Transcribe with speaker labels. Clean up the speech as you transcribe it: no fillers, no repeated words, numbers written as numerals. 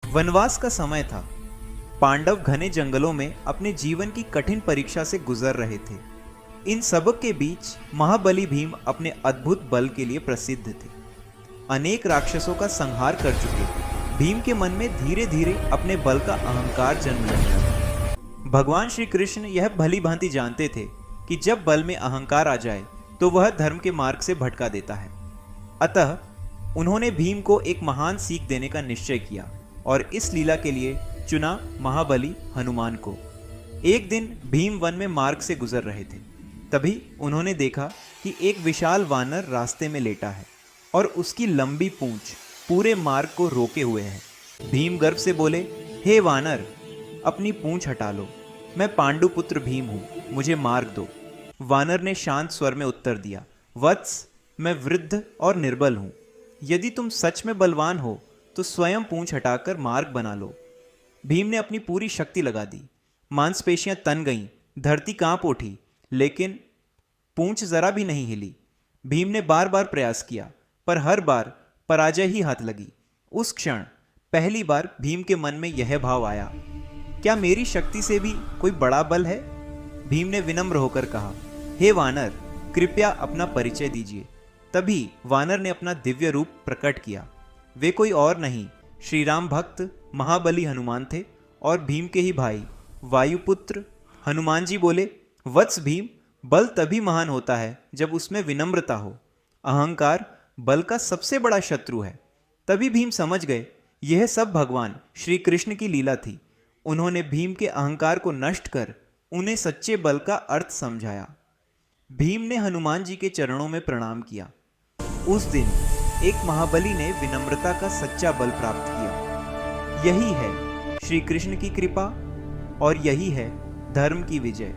Speaker 1: वनवास का समय था। पांडव घने जंगलों में अपने जीवन की कठिन परीक्षा से गुजर रहे थे। इन सबक के बीच महाबली भीम अपने अद्भुत बल के लिए प्रसिद्ध थे। अनेक राक्षसों का संहार कर चुके भीम के मन में धीरे धीरे अपने बल का अहंकार जन्म लेने लगा। भगवान श्री कृष्ण यह भली भांति जानते थे कि जब बल में अहंकार आ जाए तो वह धर्म के मार्ग से भटका देता है। अतः उन्होंने भीम को एक महान सीख देने का निश्चय किया और इस लीला के लिए चुना महाबली हनुमान को। एक दिन भीम वन में मार्ग से गुजर रहे थे। तभी उन्होंने देखा कि एक विशाल वानर रास्ते में लेटा है और उसकी लंबी पूंछ पूरे मार्ग को रोके हुए है। भीम गर्व से बोले, हे वानर, अपनी पूंछ हटा लो। मैं पांडुपुत्र भीम हूं, मुझे मार्ग दो। वानर ने शांत स्वर में उत्तर दिया, वत्स, मैं वृद्ध और निर्बल हूं। यदि तुम सच में बलवान हो तो स्वयं पूंछ हटाकर मार्ग बना लो। भीम ने अपनी पूरी शक्ति लगा दी। मांसपेशियां तन गईं, धरती कांप उठी, लेकिन पूंछ जरा भी नहीं हिली। भीम ने बार बार प्रयास किया, पर हर बार पराजय ही हाथ लगी। उस क्षण पहली बार भीम के मन में यह भाव आया, क्या मेरी शक्ति से भी कोई बड़ा बल है? भीम ने विनम्र होकर कहा, हे वानर, कृपया अपना परिचय दीजिए। तभी वानर ने अपना दिव्य रूप प्रकट किया। वे कोई और नहीं, श्री राम भक्त महाबली हनुमान थे और भीम के ही भाई वायुपुत्र हनुमान जी बोले, वत्स भीम, बल तभी महान होता है जब उसमें विनम्रता हो। अहंकार बल का सबसे बड़ा शत्रु है। तभी भीम समझ गए यह सब भगवान श्री कृष्ण की लीला थी। उन्होंने भीम के अहंकार को नष्ट कर उन्हें सच्चे बल का अर्थ समझाया। भीम ने हनुमान जी के चरणों में प्रणाम किया। उस दिन एक महाबली ने विनम्रता का सच्चा बल प्राप्त किया। यही है श्री कृष्ण की कृपा और यही है धर्म की विजय।